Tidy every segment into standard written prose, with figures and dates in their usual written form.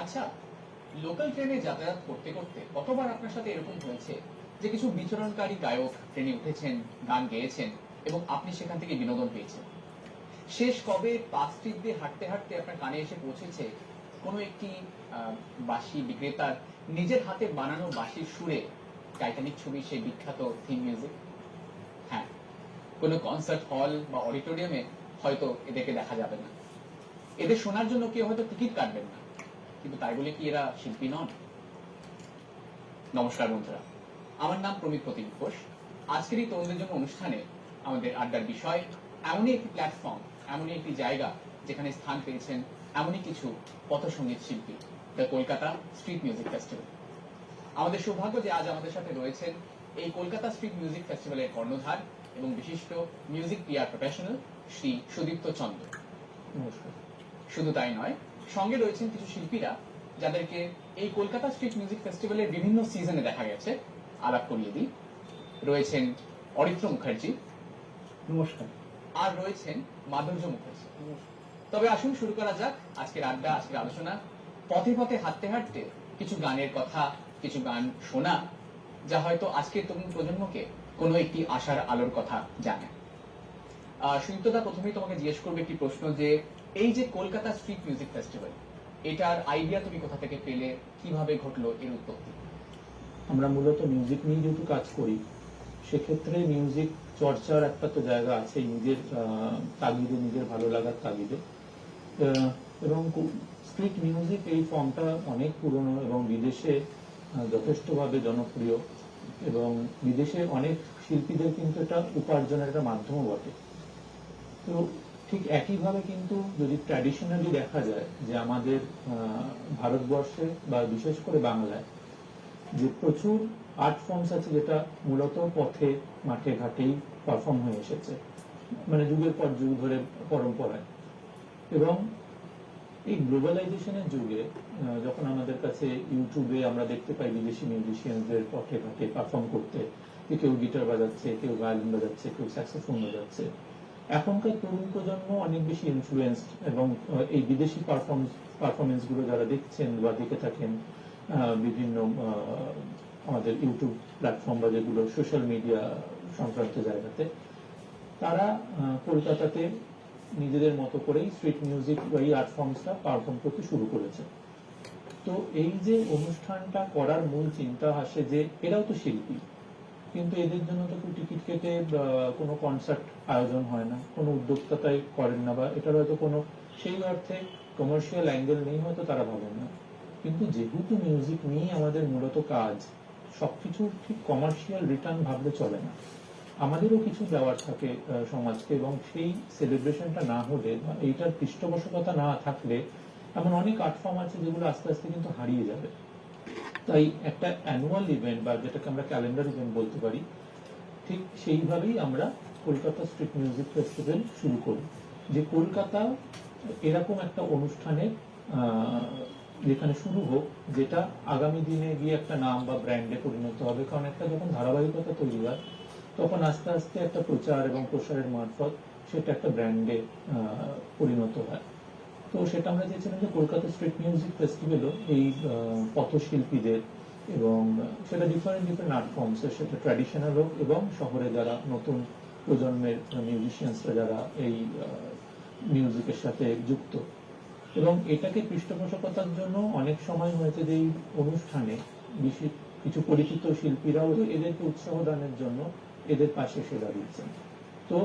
আচ্ছা, লোকাল ট্রেনে যাতায়াত করতে করতে কতবার আপনার সাথে এরকম হয়েছে যে কিছু বিচরণকারী গায়ক ট্রেনে উঠেছেন, গান গেয়েছেন এবং আপনি সেখান থেকে বিনোদন পেয়েছেন? শেষ কবে পাঁচ স্ট্রিট দিয়ে হাঁটতে হাঁটতে আপনার কানে এসে পৌঁছেছে কোনো একটি বাঁশি বিক্রেতার নিজের হাতে বানানো বাঁশির সুরে টাইটানিক ছবির সেই বিখ্যাত থিম মিউজিক? হ্যাঁ, কোনো কনসার্ট হল বা অডিটোরিয়ামে হয়তো এদেরকে দেখা যাবে না, এদের শোনার জন্য কেউ হয়তো টিকিট কাটবেন না, কিন্তু তাই বলে কি এরা শিল্পী নন? নমস্কার বন্ধুরা, আমার নাম প্রমিত প্রতীক ঘোষ। আজকের এই তরুণদের জন্য অনুষ্ঠানে আমাদের আড্ডার বিষয় এমনই একটি প্ল্যাটফর্ম, এমনই একটি জায়গা যেখানে স্থান পেয়েছেন এমনই কিছু পথসঙ্গীত শিল্পী, the Kolkata street music festival. আমাদের সৌভাগ্য যে আজ আমাদের সাথে রয়েছেন এই কলকাতা স্ট্রিট মিউজিক ফেস্টিভ্যালের কর্ণধার এবং বিশিষ্ট music PR professional Shri Sudipta Chandra. নমস্কার। শুধু তাই নয়, সঙ্গে রয়েছেন কিছু শিল্পীরা যাদেরকে এই কলকাতা স্ট্রিট মিউজিক ফেস্টিভ্যালের বিভিন্ন সিজনে দেখা গেছে। আলাপ করিয়ে দিই, রয়েছেন অরিত্র মুখার্জি। নমস্কার। আর রয়েছেন মাধুর্য মুখার্জি। তবে আসুন শুরু করা যাক আজকের আড্ডা, আজকের আলোচনা। পথে পথে হাঁটতে হাঁটতে কিছু গানের কথা, কিছু গান শোনা যা হয়তো আজকের তরুণ প্রজন্মকে কোনো একটি আশার আলোর কথা জানে। সুদীপ্তদা, প্রথমেই তোমাকে জিজ্ঞেস করবো একটি প্রশ্ন, যে এই যে কলকাতা স্ট্রিট মিউজিক ফেস্টিভ্যাল, এটার আইডিয়া তুমি কোথা থেকে পেলে, কিভাবে ঘটলো এর উৎপত্তি? আমরা মূলত মিউজিক নিয়ে যেহেতু কাজ করি, সেক্ষেত্রে মিউজিক চর্চার একটা তো জায়গা আছে, নিজের তাগিদে, নিজের ভালো লাগার তাগিদে। এবং স্ট্রিট মিউজিক এই ফর্মটা অনেক পুরনো এবং বিদেশে যথেষ্টভাবে জনপ্রিয়, এবং বিদেশে অনেক শিল্পীদের কিন্তু এটা উপার্জনের একটা মাধ্যমও বটে। তো ঠিক একইভাবে কিন্তু যদি ট্র্যাডিশনালি দেখা যায় যে আমাদের ভারতবর্ষে বা বিশেষ করে বাংলায় যে প্রচুর আর্ট ফর্মস আছে যেটা মূলত পথে, মাঠে ঘাটেই পারফর্ম হয়ে এসেছে, মানে যুগের পর যুগ ধরে পরম্পরায়। এবং এই গ্লোবালাইজেশনের যুগে যখন আমাদের কাছে ইউটিউবে আমরা দেখতে পাই বিদেশি মিউজিশিয়ানদের পথে ঘাটে পারফর্ম করতে, কেউ গিটার বাজাচ্ছে, কেউ ভায়োলিন বাজাচ্ছে, কেউ স্যাক্সোফোন বাজাচ্ছে, এখনকার তরুণ প্রজন্ম অনেক বেশি ইনফ্লুয়েন্সড, এবং এই বিদেশি পারফরমেন্স গুলো যারা দেখছেন বা দেখে থাকেন বিভিন্ন আমাদের ইউটিউব প্ল্যাটফর্ম বা যেগুলো সোশ্যাল মিডিয়া সংক্রান্ত জায়গাতে, তারা কলকাতাতে নিজেদের মতো করেই স্ট্রিট মিউজিক বা এই আর্ট ফর্মসটা পারফর্ম করতে শুরু করেছে। তো এই যে অনুষ্ঠানটা করার মূল চিন্তা আসে যে এরাও তো শিল্পী, কিন্তু এদের জন্য তো কেউ টিকিট কেটে কোনো কনসার্ট আয়োজন হয় না, কোনো উদ্যোক্তা তাই করেন না, বা এটার হয়তো কোনো সেই অর্থে কমার্শিয়াল অ্যাঙ্গেল নেই, হয়তো তারা ভাবেন না। কিন্তু যেহেতু মিউজিক নিয়ে আমাদের মূলত কাজ, সবকিছু ঠিক কমার্শিয়াল রিটার্ন ভাবলে চলে না, আমাদেরও কিছু দেওয়ার থাকে সমাজকে, এবং সেই সেলিব্রেশনটা না হলে বা এইটার পৃষ্ঠপোষকতা না থাকলে এমন অনেক আর্ট ফর্ম আছে যেগুলো আস্তে আস্তে কিন্তু হারিয়ে যাবে। তাই একটা অ্যানুয়াল ইভেন্ট বা যেটাকে আমরা ক্যালেন্ডার ইভেন্ট বলতে পারি, ঠিক সেইভাবেই আমরা কলকাতা স্ট্রিট মিউজিক ফেস্টিভ্যাল শুরু করি, যে কলকাতা এরকম একটা অনুষ্ঠানের যেখানে শুরু হোক, যেটা আগামী দিনে গিয়ে একটা নাম বা ব্র্যান্ডে পরিণত হবে। কারণ একটা যখন ধারাবাহিকতা তৈরি হয়, তখন আস্তে আস্তে একটা প্রচার এবং প্রসারের মারফত সেটা একটা ব্র্যান্ডে পরিণত হয়। তো সেটা আমরা চেয়েছিলাম যে কলকাতা স্ট্রিট মিউজিক ফেস্টিভ্যালও এই পথশিল্পীদের, এবং সেটা ডিফারেন্ট আর্ট ফর্মস, সেটা ট্র্যাডিশনাল হোক, এবং শহরে যারা নতুন প্রজন্মের মিউজিশিয়ানসরা যারা এই মিউজিকের সাথে যুক্ত, এবং এটাকে পৃষ্ঠপোষকতার জন্য অনেক সময় হয়েছে যে এই অনুষ্ঠানে বিশেষ কিছু পরিচিত শিল্পীরাও এদেরকে উৎসাহ দানের জন্য এদের পাশে এসে দাঁড়িয়েছেন। তো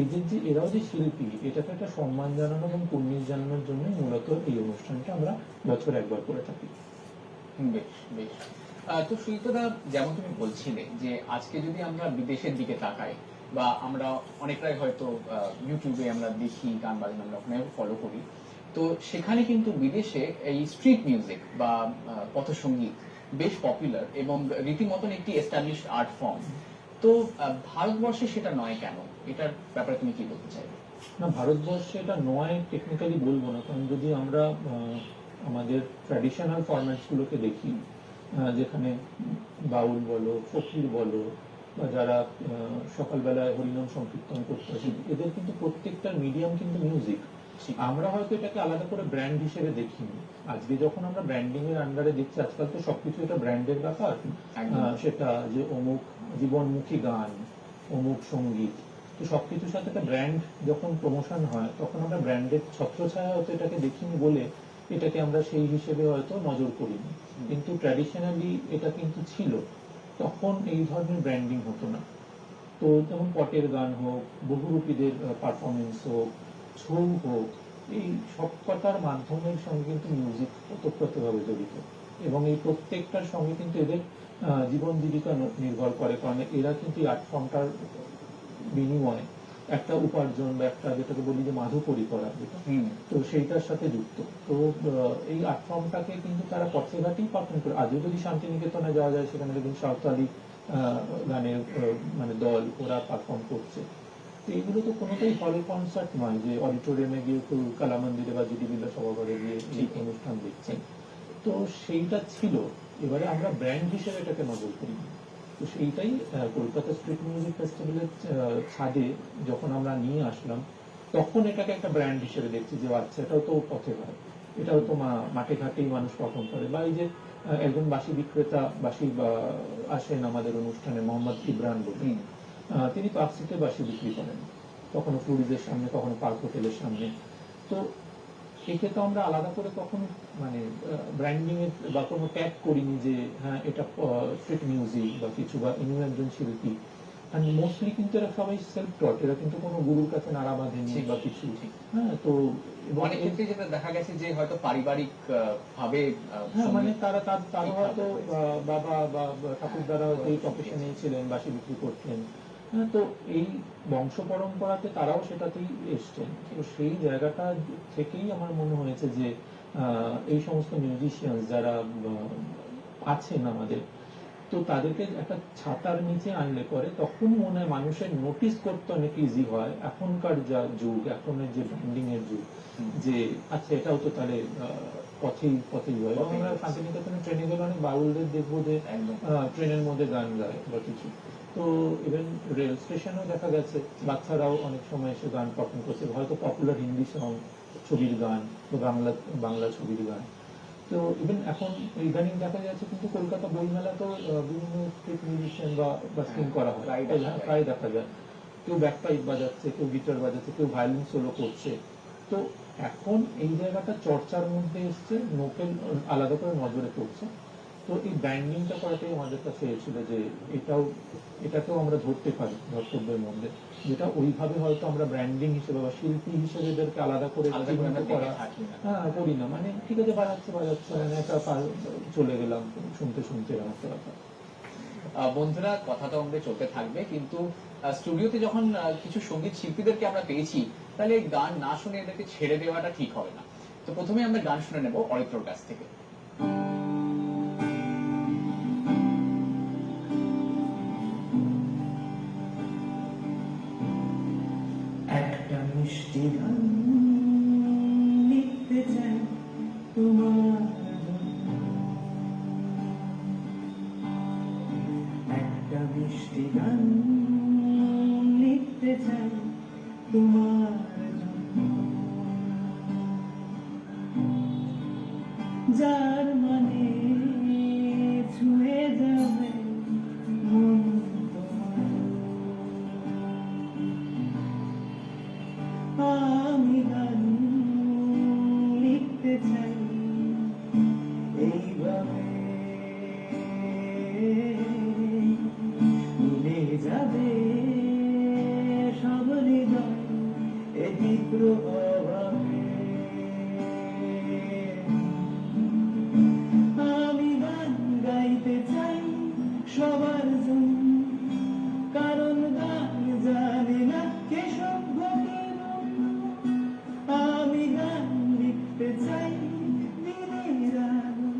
এদের যে এরাও যে শিল্পী, এটাকে একটা সম্মান জানানো এবং কুর্নিশ জানানোর জন্য মূলত এই অনুষ্ঠানটা আমরা বছর একবার করে থাকি। বেশ বেশ। তো সুদীপ্তদা, যেমন তুমি বলছিলে যে আজকে যদি আমরা বিদেশের দিকে তাকাই, বা আমরা অনেকটাই হয়তো ইউটিউবে আমরা দেখি, গান বাজনা আমরা ওখানে ফলো করি, তো সেখানে কিন্তু বিদেশে এই স্ট্রিট মিউজিক বা পথসঙ্গীত বেশ পপুলার এবং রীতিমতন একটি এস্টাবলিশড আর্ট ফর্ম। তো ভারতবর্ষে সেটা নয় কেন? এটার ব্যাপারে তুমি কি বলতে চাইবে? না, ভারতবর্ষে এটা নয় টেকনিক্যালি বলবো না, কারণ যদি আমরা আমাদের ট্র্যাডিশনাল ফরম্যাটস গুলোকে দেখি, যেখানে বাউল বলো, ফকির বলো, বা যারা সকালবেলায় হরিনাম সংকীর্তন করতে আসে, এদের কিন্তু প্রত্যেকটার মিডিয়াম কিন্তু মিউজিক। আমরা হয়তো এটাকে আলাদা করে ব্র্যান্ড হিসেবে দেখিনি। আজকে যখন আমরা ব্র্যান্ডিং এর আন্ডারে দেখছি, আজকাল তো সবকিছু এটা ব্র্যান্ডের ব্যাপার। একদম। সেটা যে অমুক জীবনমুখী গান, অমুক সঙ্গীত, তো সবকিছুর সাথে একটা ব্র্যান্ড যখন প্রমোশন হয়, তখন আমরা ব্র্যান্ডের ছত্রছায়া হয়তো এটাকে দেখিনি বলে এটাকে আমরা সেই হিসেবে হয়তো নজর করিনি। কিন্তু ট্র্যাডিশনালি এটা কিন্তু ছিল, তখন এই ধরনের ব্র্যান্ডিং হতো না। তো যেমন পটের গান হোক, বহুরূপীদের পারফরমেন্স হোক, ছৌ হোক, এই সবকটার মাধ্যমের সঙ্গে কিন্তু মিউজিক ওতপ্রোতভাবে জড়িত, এবং এই প্রত্যেকটার সঙ্গে কিন্তু এদের জীবন জীবিকা নির্ভর করে, কারণ এরা কিন্তু আর্ট ফর্মটার বিনিময়ে একটা উপার্জন বা একটা যেটাকে বলি যে মাধুকরী করা যেটা, তো সেইটার সাথে যুক্ত। তো এই আর্ট ফর্মটাকে কিন্তু তারা পথে ঘাটেই পারফর্ম করে। আজও যদি শান্তিনিকেতনে যাওয়া যায়, সেখানে দেখুন সাঁওতালি গানের মানে দল ওরা পারফর্ম করছে। তো এইগুলো তো কোনোটাই হল কনসার্ট নয় যে অডিটোরিয়ামে গিয়ে কেউ কালা মন্দিরে বা জিডি বিল্লা সভাঘরে গিয়ে এই অনুষ্ঠান দেখছেন। তো সেইটা ছিল, এবারে আমরা ব্র্যান্ড হিসেবে এটাকে নজর করি। তো সেইটাই কলকাতা স্ট্রিট মিউজিক ফেস্টিভ্যালের ছাদে যখন আমরা নিয়ে আসলাম, তখন এটাকে একটা ব্র্যান্ড হিসেবে দেখছি যে আচ্ছা, এটাও তো পথে হয়, এটাও তো মাঠে ঘাটেই মানুষ পারফর্ম করে। বা এই যে একজন বাঁশি বিক্রেতা, বাঁশি আসেন আমাদের অনুষ্ঠানে, মোহাম্মদ ইব্রান বলে, তিনি পার্ক স্ট্রিটে বাঁশি বিক্রি করেন, কখনো ফ্লুরিজের সামনে, কখনো পার্ক হোটেলের সামনে। তো একে তো আমরা আলাদা করে কখনো মানে ব্র্যান্ডিং এর বা কোনো ট্যাগ করিনি যে হ্যাঁ এটা স্ট্রিট মিউজিক বা কিছু, বা ইনি একজন শিল্পী। আর মোস্টলি কিন্তু এরা সবাই সেলফ টট, এরা কিন্তু কোনো গুরুর কাছে নাড়া বাঁধেনি বা কিছু। হ্যাঁ, তো অনেক ক্ষেত্রে যেটা দেখা গেছে যে হয়তো পারিবারিক ভাবে হ্যাঁ, মানে তারা হয়তো বাবা বা ঠাকুরদারা হয়তো এই প্রফেশনে ছিলেন, বাঁশি বিক্রি করতেন। হ্যাঁ, তো এই বংশ পরম্পরাতে তারাও সেটাতেই এসছেন। তো সেই জায়গাটা থেকেই আমার মনে হয়েছে যে এই সমস্ত মিউজিশিয়ান যারা আছেন আমাদের, তো তাদেরকে একটা ছাতার নিচে আনলে পরে তখন মনে হয় মানুষের নোটিস করতে অনেক ইজি হয়। এখনকার যা যুগ, এখনের যে ব্র্যান্ডিং এর যুগ, যে আচ্ছা এটাও তো তাহলে পথেই হয়। এবং আমরা শান্তিনিকেতনে ট্রেনে গেলে অনেক বাউলদের দেখবো যে ট্রেনের মধ্যে গান গায় বা কিছু। তো ইভেন রেল স্টেশনেও দেখা গেছে বাচ্চারাও অনেক সময় এসে গান পারফর্ম করছে, হয়তো পপুলার হিন্দি সং, ছবির গান বা বাংলা ছবির গান। তো ইভেন এখন ইদানিং দেখা যাচ্ছে কিন্তু কলকাতা বইমেলাতেও বিভিন্ন স্ট্রিট মিউজিশিয়ান বা সিং করা হয়, প্রায় দেখা যায়। কেউ ব্যাকপাইপ বাজাচ্ছে, কেউ গিটার বাজাচ্ছে, কেউ ভায়োলিন সোলো করছে। তো এখন এই জায়গাটা চর্চার মধ্যে এসছে, নোটেল আলাদা করে নজরে পড়ছে। তো এই ব্র্যান্ডিংটা করাটাই আমাদের কাছে এসেছিল যে এটাকেও আমরা ধরতে পারি ধর্তব্যের মধ্যে, যেটা ওইভাবে হয়তো আমরা ব্র্যান্ডিং হিসেবে বা শিল্পী হিসেবে এদেরকে আলাদা করে করি না। মানে ঠিক আছে, বাজাচ্ছে মানে একটা চলে গেলাম শুনতে এরকম একটা ব্যাপার। বন্ধুরা, কথা তো আমাদের চলতে থাকবে, কিন্তু স্টুডিওতে যখন কিছু সঙ্গীত শিল্পীদেরকে আমরা পেয়েছি, তাহলে গান না শুনে এদেরকে ছেড়ে দেওয়াটা ঠিক হবে না। তো প্রথমে আমরা গান শুনে নেব অরিত্রর কাছ থেকে। একটা মিষ্টি গান লিখতে চাই তোমার জন্য, একটা মিষ্টি গান লিখতে চাই তোমার জন্য, যার মানে ছুঁয়ে যাবে মন তোমার। আমি গান লিখতে চাই এইভাবে, মিলে যাবে সব হৃদয় এ তীব্র অভাবে। আমি গান গাইতে চাই সবার জন্য, কারণ গান জানি না কে সভ্য কে নগ্ন। আমি গান লিখতে চাই দিনের আলো,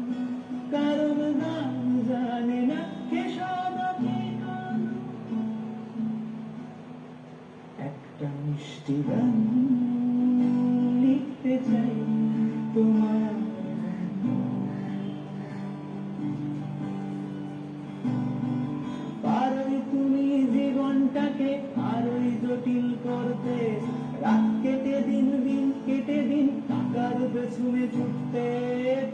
কারণ গান জানি না কে সদা কে কালো। একটা মিষ্টি গান লিখতে চাই তোমার জন্য। পারোই তুমি জীবনটাকে আরোই জটিল করতে, রাত কেটে দিন দিন কেটে দিন টাকার পেছনে ছুটতে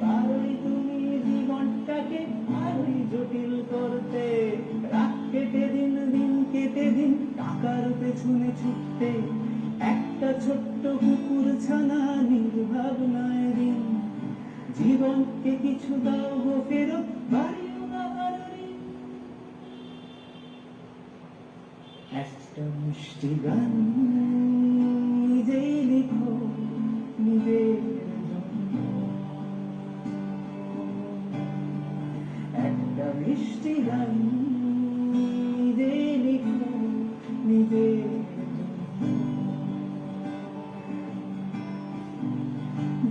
পারোই তুমি জীবনটাকে আরোই জটিল করতে। রাত কেটে দিন দিন কেটে দিন টাকার পেছনে ছুটতে, একটা ছোট্ট কুকুর ছানা নির্ভাবনায় দিন। জীবনকে কিছু দাও গো ফেরত, বাড়িও না বাড়ি। একটা মিষ্টি গান নিজেই লিখো নিজের জন্য, একটা মিষ্টি গান নিজেই লিখো নিজের জন্য,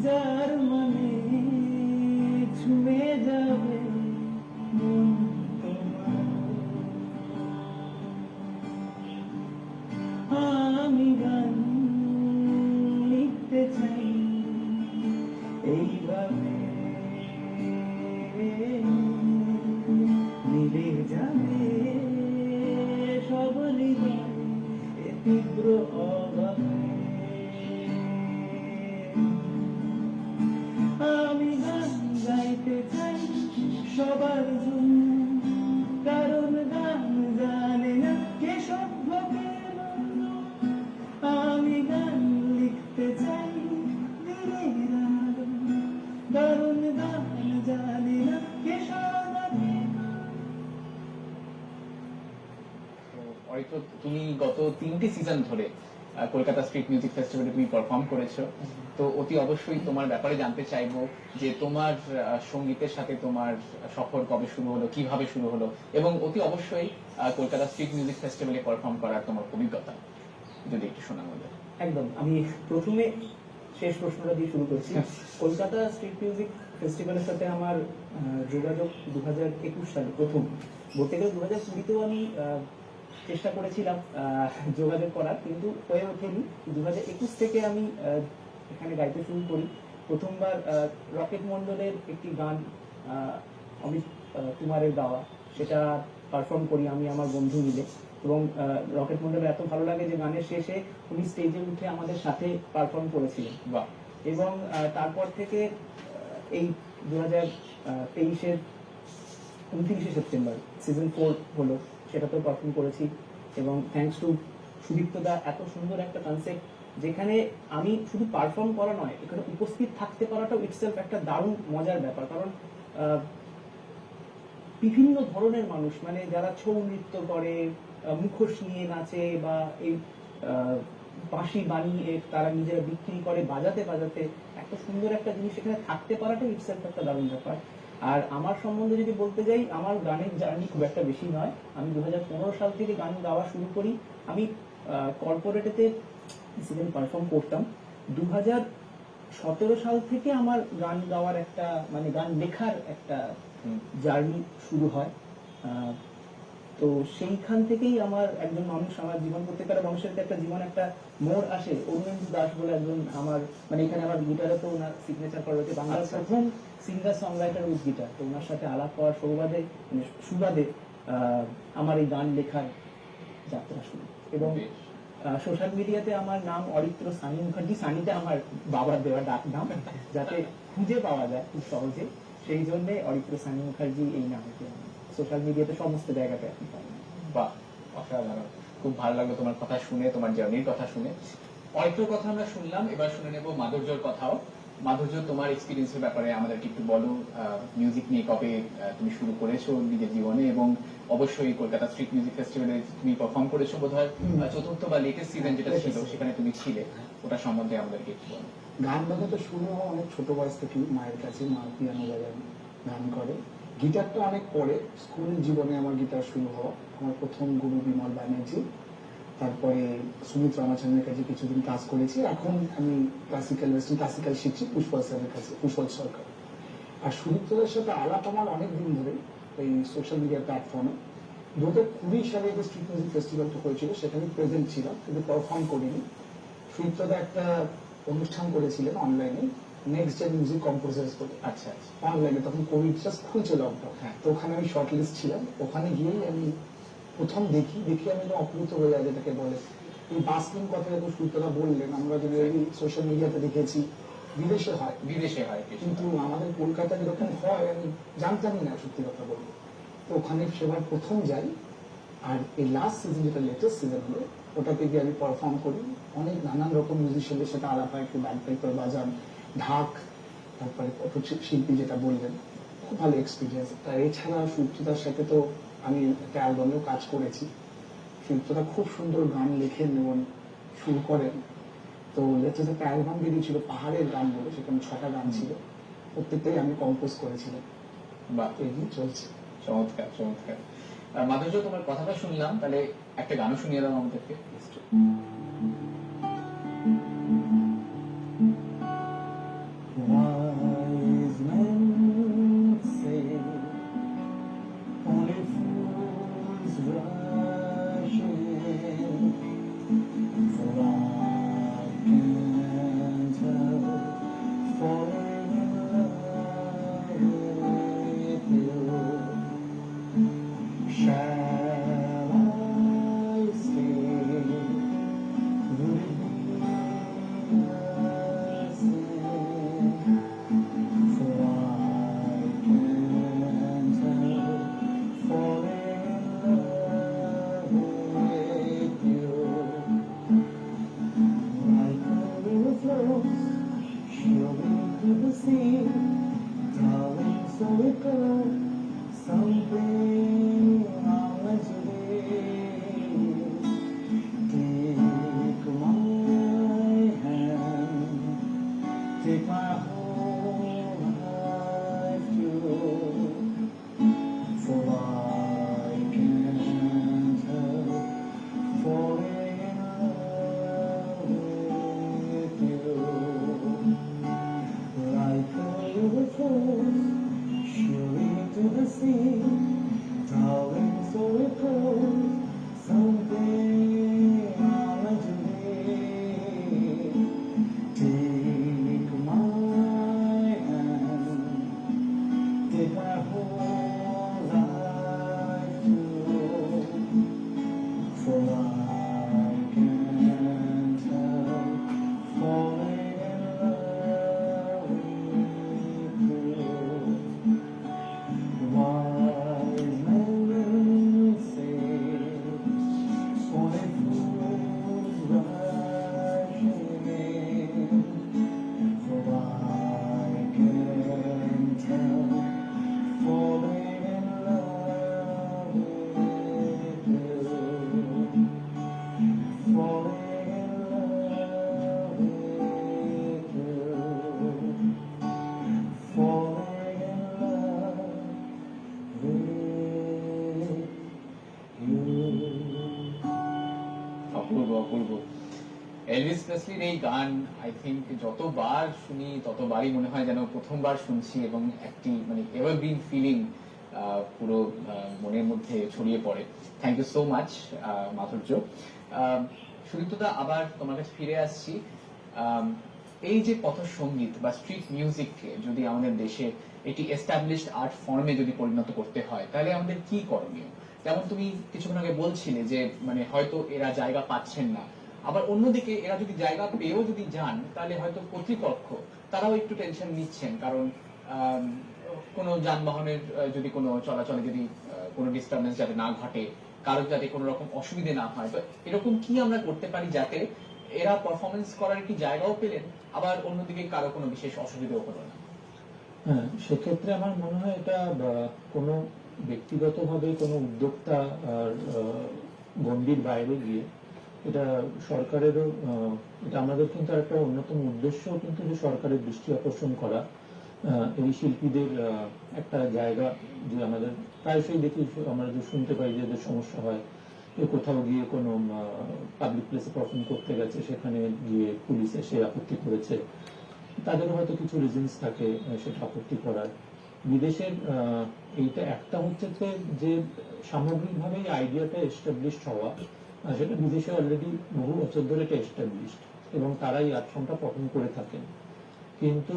যার মানে ছুঁয়ে যাবে মন তোমার। আমি গান লিখতে চাই এইভাবে, মিলে যাবে সব হৃদয় এ তীব্র অভাবে। আমি গান গাইতে চাই সবার জন্য, কারণ গান জানে না কে সভ্য কে নন্দ। আমি গান লিখতে চাই দিনের আলো, কারণ গান জানে না কে সাদা কে কালো। তো অরিত্র, তুমি গত 3টি সিজন ধরে কলকাতা স্ট্রিট মিউজিক ফেস্টিভ্যালে তুমি পারফর্ম করেছো। তো অতি অবশ্যই তোমার ব্যাপারে জানতে চাইবো যে তোমার সঙ্গীতের সাথে তোমার সফর কবে শুরু হলো, কিভাবে শুরু হলো, এবং অতি অবশ্যই কলকাতা স্ট্রিট মিউজিক ফেস্টিভ্যালে পারফর্ম করার তোমার অভিজ্ঞতা যদি একটু শোনানো যায়। একদম, আমি প্রথমে শেষ প্রশ্নটা দিয়ে শুরু করছি। কলকাতা স্ট্রিট মিউজিক ফেস্টিভ্যালের সাথে আমার যোগাযোগ 2021 সালে প্রথম। বলতে গেলে 2020তেও আমি চেষ্টা করেছিলাম যোগাযোগ করার, কিন্তু হয়ে ওঠেনি। 2021 থেকে আমি এখানে গাইতে শুরু করি। প্রথমবার রকেট মন্ডলের একটি গান অমিত কুমারের গাওয়া, সেটা পারফর্ম করি আমি আমার বন্ধু মিলে। এবং রকেট মন্ডলের এত ভালো লাগে যে গানের শেষে উনি স্টেজে উঠে আমাদের সাথে পারফর্ম করেছিলেন। বাহ। এবং তারপর থেকে এই 2023-এর 29শে সেপ্টেম্বর সিজন 4 হলো, সেটাতেও পারফর্ম করেছি। এবং থ্যাঙ্কস টু সুদীপ্ত দা, এত সুন্দর একটা কনসেপ্ট যেখানে আমি শুধু পারফর্ম করা নয়, এখানে উপস্থিত থাকতে পারাটাও ইটসেলফ একটা দারুণ মজার ব্যাপার। কারণ বিভিন্ন ধরনের মানুষ, মানে যারা ছৌ নৃত্য করে, মুখোশ নিয়ে নাচে, বা এই বাঁশি বানিয়ে তারা নিজেরা বিক্রি করে বাজাতে বাজাতে, এত সুন্দর একটা জিনিস এখানে থাকতে পারাটাও ইটসেলফ একটা দারুণ ব্যাপার। আর আমার সম্বন্ধে যদি বলতে যাই, আমার গানের জার্নি খুব একটা বেশি নয়। আমি 2015 সাল থেকে গান গাওয়া শুরু করি। আমি কর্পোরেটেতে সিজন পারফর্ম করতাম। 2017 সাল থেকে আমার গান গাওয়ার একটা, মানে গান লেখার একটা জার্নি শুরু হয়। তো সেইখান থেকেই আমার একজন মানুষ, আমার জীবন, প্রত্যেকটা মানুষের একটা জীবন একটা মোড় আসে। অরুণেন্দু দাস বলে একজন আমার, মানে এখানে আমার গিটারে তো ওনার সিগনেচার করা রয়েছে, বাংলার প্রথম singer song writer with guitar. তো ওনার সাথে আলাপ হওয়ার সৌবাদে, মানে সুবাদে আমার এই গান লেখার যাত্রা শুরু। এবং সোশ্যাল মিডিয়াতে আমার নাম অরিত্র সানি মুখার্জি। সানিটা আমার বাবার দেওয়া ডাক নাম, যাতে খুঁজে পাওয়া যায় খুব সহজে, সেই জন্য অরিত্র সানি মুখার্জি এই নামটি সোশ্যাল মিডিয়াতে সমস্ত জায়গাতে আপনি পাবেন। বাহ, অসাধারণ। খুব ভালো লাগলো তোমার কথা শুনে, তোমার জার্নির কথা শুনে। অরিত্রর কথা আমরা শুনলাম, এবার শুনে নেব মাধুর্যর কথাও। মাধুর্য, তোমার এক্সপিরিয়েন্সের ব্যাপারে আমাদেরকে একটু বলো। মিউজিক নিয়ে কবে তুমি শুরু করেছো নিজের জীবনে, এবং অবশ্যই কলকাতা স্ট্রিট মিউজিক ফেস্টিভ্যালে তুমি পারফর্ম করেছো বোধহয় চতুর্থ বা লেটেস্ট সিজন যেটা ছিল, সেখানে তুমি ছিলে, ওটা সম্বন্ধে আমাদেরকে একটু বলো। গান বাজাতে শুরু হওয়া অনেক ছোট বয়স থেকে, মায়ের কাছে। মা পিয়ানো বাজায়, গান করে। গিটারটা অনেক পরে, স্কুল জীবনে আমার গিটার শুরু হওয়া। আমার প্রথম গুরু বিমল ব্যানার্জি, তারপরে সুমিত রামাচন্দ্রের কাছে কিছুদিন ক্লাস করেছি। এখন আমি ক্লাসিক্যাল, ওয়েস্টার্ন ক্লাসিক্যাল শিখছি পুষ্পল স্যারের কাছে, পুষ্পল সরকার। আর সুদীপ্তদের সাথে আলাপ আমার অনেক দিন ধরে এই সোশ্যাল মিডিয়া প্ল্যাটফর্মে। 2020 সালে যে স্ট্রিট মিউজিক ফেস্টিভ্যালটা হয়েছিল সেখানে প্রেজেন্ট ছিলাম, কিন্তু পারফর্ম করিনি। সুদীপ্তদা একটা অনুষ্ঠান করেছিলেন অনলাইনে, নেক্সট জেন মিউজিক কম্পোজার্স বলে। আচ্ছা, অনলাইনে তখন কোভিড জাস্ট খুলছে, লকডাউন। হ্যাঁ। তো ওখানে আমি শর্ট লিস্ট ছিলাম। ওখানে গিয়েই আমি প্রথম দেখি আমি অপ্লুত হয়ে যায়, যেটাকে বলে। এই বাস্কিং কথা যখন সুতরা বললেন, আমরা যদি সোশ্যাল মিডিয়াতে দেখেছি বিদেশে হয়, বিদেশে হয় কিছু। কিন্তু আমাদের কলকাতায় এরকম হয় আমি জানতামই না, সত্যি কথা বলবো। তো ওখানে সেবার প্রথম যাই, আর এই লাস্ট সিজন যেটা লেটেস্ট সিজন হলো, ওটাতে গিয়ে আমি পারফর্ম করি। অনেক নানান রকম মিউজিশিয়ানদের সাথে আলাপ হয়, একটু ব্যাগপাইপার বাজান, ঢাক, তারপরে শিল্পী যেটা বললেন, খুব ভালো এক্সপিরিয়েন্স। আর এছাড়া সুচিতার সাথে তো আমি একটা অ্যালবামেও কাজ করেছি। সুচিতা খুব সুন্দর গান লেখেন এবং সুর করেন। তো লেটেস্ট একটা অ্যালবাম বেরিয়েছিল পাহাড়ের গান বলে, সেখানে 6টা গান ছিল, প্রত্যেকটাই আমি কম্পোজ করেছিলাম। বাহ, এই নিয়ে চলছে। চমৎকার চমৎকার। মাধুর্য, তোমার কথাটা শুনলাম, তাহলে একটা গানও শুনিয়ে দাও আমাদেরকে। Wise men say only fools rush in, for I can't help falling in love with you. Shall I stay? Would it be a sin? For I can't help falling in love with you. Like a river flows surely to the sea, darling, so it goes. Something I'm meant to be. Take my hand, take my whole life too, for I can't help falling in love with you. Like a river flows surely to the sea, darling, so it goes. Something I'm meant to be. Take my hand, take my whole life too, for I can't help falling in love with you. Wise men say only fools rush in, for I can't help falling in love with you. Falling in love with you. Falling in love with you. অপূর্ব অপূর্ব। Elvis প্রেসলির এই গান I think যতবার শুনি ততবারই মনে হয় যেন প্রথমবার শুনছি, এবং একটি মানে এভারগ্রিন ফিলিং পুরো মনের মধ্যে ছড়িয়ে পড়ে। থ্যাংক ইউ সো মাচ মাধুর্য। সুদীপ্তদা, আবার তোমার কাছে ফিরে আসছি। এই যে পথসঙ্গীত বা স্ট্রিট মিউজিককে যদি আমাদের দেশে একটি এস্টাবলিশড আর্ট ফর্মে যদি পরিণত করতে হয়, তাহলে আমাদের কি করণীয়? যেমন তুমি কিছুক্ষণ আগে বলছিলে যে মানে হয়তো এরা জায়গা পাচ্ছেন না, আবার অন্যদিকে এরা যদি জায়গা পেয়েও যদি যান, তাহলে হয়তো কর্তৃপক্ষ তারাও একটু টেনশন নিচ্ছেন, কারণ কোনো যানবাহনের যদি কোনো চলাচলে যদি কোনো ডিস্টারবেন্স যাতে না ঘটে, কারো যাতে কোনো রকম অসুবিধে না হয়। তো এরকম কি আমরা করতে পারি যাতে এরা পারফরমেন্স করার একটি জায়গাও পেলেন, আবার অন্যদিকে কারো কোনো বিশেষ অসুবিধাও হলো না? হ্যাঁ, সেক্ষেত্রে আমার মনে হয় এটা কোনো ব্যক্তিগতভাবে কোনো উদ্যোক্তা আর গণ্ডির বাইরে গিয়ে এটা সরকারেরও এটা আমাদের কিন্তু একটা অন্যতম উদ্দেশ্যও কিন্তু যে সরকারের দৃষ্টি আকর্ষণ করা এই শিল্পীদের একটা জায়গা, যে আমাদের প্রায়শই দেখি আমরা যে শুনতে পাই যে এদের সমস্যা হয়, কেউ কোথাও গিয়ে কোনো পাবলিক প্লেসে পারফর্ম করতে গেছে, সেখানে গিয়ে পুলিশ এসে আপত্তি করেছে, তাদের হয়তো কিছু রিজনস থাকে সেটা আপত্তি করার। বিদেশের এইটা একটা হচ্ছে যে সামগ্রিকভাবে এই আইডিয়াটা এস্টাবলিশড হওয়া, সেটা বিদেশে অলরেডি বহু বছর ধরে এটা এস্টাবলিশড এবং তারাই আর্ট ফর্মটা পারফর্ম করে থাকেন। কিন্তু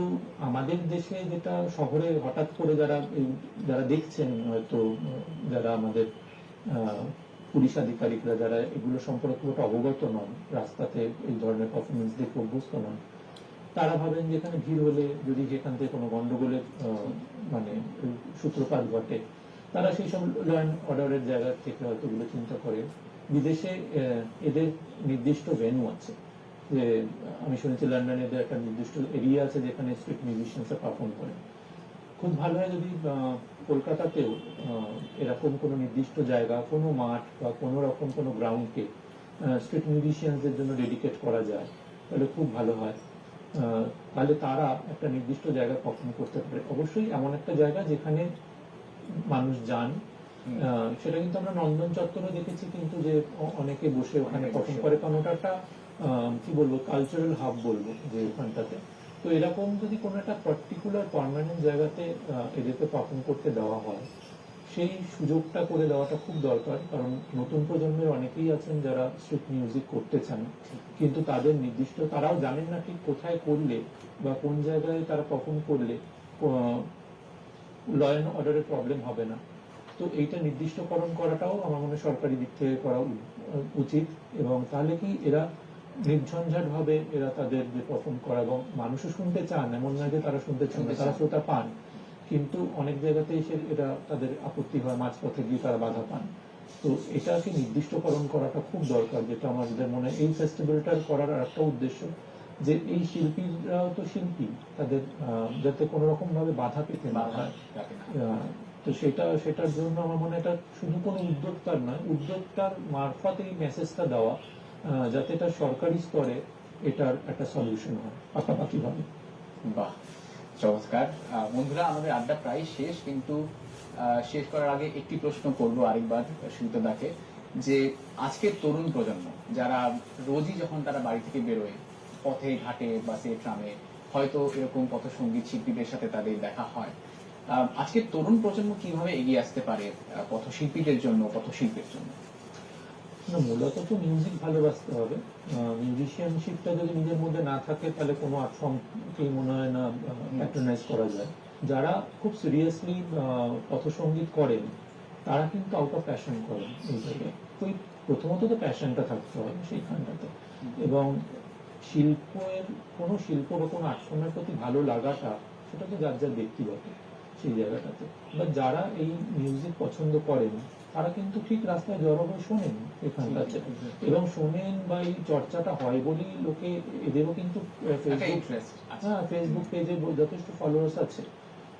আমাদের দেশে যেটা শহরে হঠাৎ করে যারা দেখছেন, হয়তো যারা আমাদের পুলিশ আধিকারিকরা যারা এগুলো সম্পর্কে খুব একটা অবগত নন, রাস্তাতে এই ধরনের পারফরমেন্স দেখে অভ্যস্ত নন, তারা ভাবেন যেখানে ভিড় হলে যদি যেখান থেকে কোনো গন্ডগোলের মানে সূত্রপাত ঘটে, তারা সেই সব ল অ্যান্ড অর্ডারের জায়গা থেকে হয়তো এগুলো চিন্তা করে। বিদেশে এদের নির্দিষ্ট ভেন্যু আছে, যে আমি শুনেছি লন্ডনে এদের একটা নির্দিষ্ট এরিয়া আছে যেখানে স্ট্রিট মিউজিশিয়ানসরা পারফর্ম করে। খুব ভালো হয় যদি কলকাতাতেও এরকম কোনো নির্দিষ্ট জায়গা, কোনো মাঠ বা কোনো রকম কোনো গ্রাউন্ডকে স্ট্রিট মিউজিশিয়ানসদের জন্য ডেডিকেট করা যায়, তাহলে খুব ভালো হয়। তাহলে তারা একটা নির্দিষ্ট জায়গায় পারফর্ম করতে পারে। অবশ্যই এমন একটা জায়গা যেখানে মানুষ যান, সেটা কিন্তু আমরা নন্দন চত্বরে দেখেছি, কিন্তু যে অনেকে বসে ওখানে পারফর্ম করে, কারণ ওটা একটা কি বলবো কালচারাল হাব বলবো যে ওখানটাতে। তো এরকম যদি কোনো একটা পার্টিকুলার পার্মানেন্ট জায়গাতে এদেরকে পারফর্ম করতে দেওয়া হয়, সেই সুযোগটা করে দেওয়াটা খুব দরকার। কারণ নতুন প্রজন্মের অনেকেই আছেন যারা স্ট্রিট মিউজিক করতে চান, কিন্তু তাদের নির্দিষ্ট তারাও জানেন না ঠিক কোথায় করলে বা কোন জায়গায় তারা পারফর্ম করলে ল অ্যান্ড অর্ডারের প্রবলেম হবে না। তো এইটা নির্দিষ্টকরণ করাটাও আমার মনে হয় সরকারি দিক থেকে করা উচিত, এবং তাহলে কি এরা নির্ঝঞ্ঝাট ভাবে এরা তাদের যে পারফর্ম করা, এবং মানুষও শুনতে চান, এমন নয় যে তারা শুনতে চান না, তারা শ্রোতা পান, কিন্তু অনেক জায়গাতে এসে এরা তাদের আপত্তি হয়, মাঝপথে গিয়ে তারা বাধা পান। তো এটাকে নির্দিষ্টকরণ করাটা খুব দরকার, যেটা আমাদের মনে হয় এই ফেস্টিভ্যালটার করার একটা উদ্দেশ্য, যে এই শিল্পীরাও তো শিল্পী, তাদের যাতে কোনো রকম ভাবে বাধা পেতে না হয়। তো সেটার জন্য আমার মনে হয় এটা শুধু কোনো উদ্যোক্তার নয়, উদ্যোক্তার মারফত এই মেসেজটা দেওয়া, যাতে এটা সরকারি স্তরে এটার একটা সলিউশন হয় পাকাপাকি ভাবে। বাহ, চমৎকার। বন্ধুরা, আমাদের আড্ডা প্রায় শেষ, কিন্তু শেষ করার আগে একটি প্রশ্ন করবো আরেকবার সুমিতদাকে, যে আজকের তরুণ প্রজন্ম যারা রোজই যখন তারা বাড়ি থেকে বেরোয়, পথে ঘাটে বাসে ট্রামে হয়তো এরকম পথসঙ্গীত শিল্পীদের সাথে তাদের দেখা হয়, আজকের তরুণ প্রজন্ম কিভাবে এগিয়ে আসতে পারে পথশিল্পীদের জন্য, পথশিল্পের জন্য? না, মূলত তো মিউজিক ভালোবাসতে হবে। মিউজিশিয়ানশিপটা যদি নিজের মধ্যে না থাকে, তাহলে কোনো আর্ট ফর্মকে মনে হয় না প্যাট্রোনাইজ করা যায়। যারা খুব সিরিয়াসলি পথসঙ্গীত করেন, তারা কিন্তু আউট অফ প্যাশন করেন এই জায়গায়। তো প্রথমত তো প্যাশনটা থাকতে হবে সেইখানটাতে, এবং শিল্পের কোনো শিল্প বা কোনো আর্ট ফর্মের প্রতি ভালো লাগাটা, সেটা তো যার যার ব্যক্তিগত সেই জায়গাটাতে। বা যারা এই মিউজিক পছন্দ করেন, তারা কিন্তু ঠিক রাস্তায় জড়ো হয়ে শোনেন এখানটাতে, এবং শোনেন বা এই চর্চাটা হয় বলেই লোকে, এদেরও কিন্তু ফেসবুক পেজে যথেষ্ট ফলোয়ার্স আছে।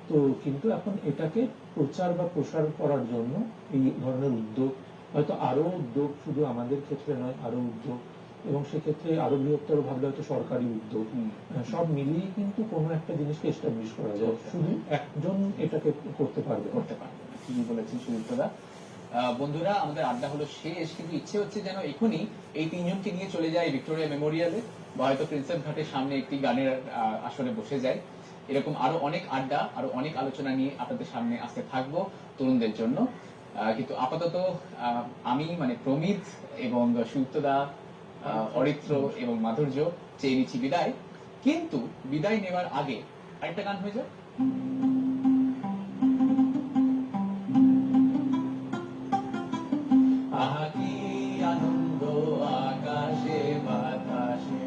তো কিন্তু এখন এটাকে প্রচার বা প্রসার করার জন্য এই ধরনের উদ্যোগ, হয়তো আরো উদ্যোগ, শুধু আমাদের ক্ষেত্রে নয়, আরো উদ্যোগ, এবং সেক্ষেত্রে আরো বৃহত্তর ভাবলে হয়তো সরকারি উদ্যোগ, সব মিলিয়ে কিন্তু কোনো একটা জিনিসকে এস্টাবলিশ করা যায়। শুধু একজন এটাকে করতে পারবে ঠিকই বলেছেন সুদীপ্তদা। বন্ধুরা, আমাদের আড্ডা হলো শেষ, কিন্তু ইচ্ছে হচ্ছে যেন এখনই এই তিনজনকে নিয়ে চলে যায় ভিক্টোরিয়া মেমোরিয়ালে, বা হয়তো প্রিন্সেপ ঘাটের সামনে একটি গানের আসরে বসে যায়। এরকম আরো অনেক আড্ডা, আরো অনেক আলোচনা নিয়ে আপনাদের সামনে আসতে থাকবো তরুণদের জন্য। কিন্তু আপাতত আমি মানে প্রমিত এবং সুদীপ্তদা, অরিত্র এবং মাধুর্য চেয়ে নিচ্ছি বিদায়। কিন্তু বিদায় নেওয়ার আগে আরেকটা গান হয়ে যায়। আহা কি আনন্দ আকাশে বাতাসে,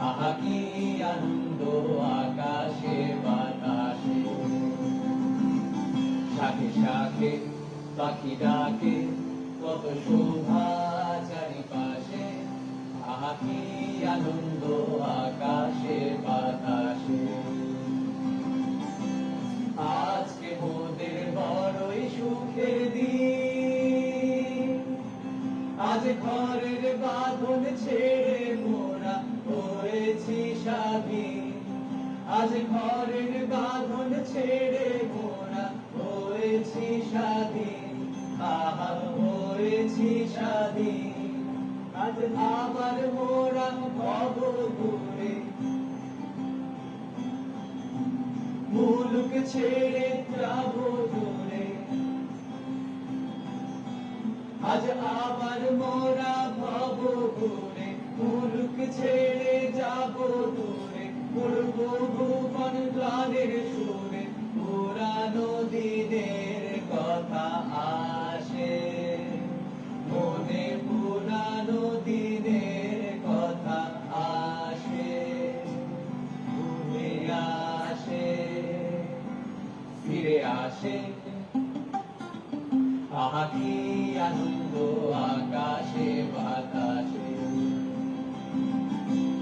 আহা কি আনন্দ আকাশে বাতাসে, শাখে শাখে পাখি ডাকে, কত শোভা চারিপাশে, আহা কি আনন্দ আকাশে বাতাসে। আজকে মোদের বড়ই সুখের দিন, আজ ঘরের বাঁধন ছেড়ে মোরা হয়েছি স্বাধীন, আজ ঘরের বাঁধন ছেড়ে মোরা হয়েছি স্বাধীন, আহা হয়েছি স্বাধীন। আজ আবার মোরা হব ঘুরে, মুলুক ছেড়ে যাব দূরে, আজ আবার মোরা ভব ঘুরে, মুলুক ছেড়ে যাব দূরে, পড়ব ভুবন গানের সুরে, পুরানো দিনের কথা আসে। আসে মনে পুরানো দিনের কথা আসে ঘুরে আসে ফিরে আসে আহা কি আনন্দ আকাশে বাতাসে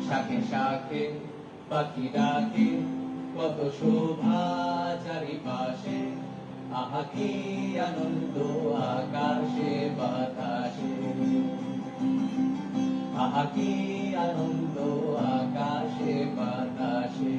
শাখে শাখে পাখি ডাকে কত শোভা চারিপাশে আহা কি আনন্দ আকাশে বাতাসে আহা কি আনন্দ আকাশে বাতাসে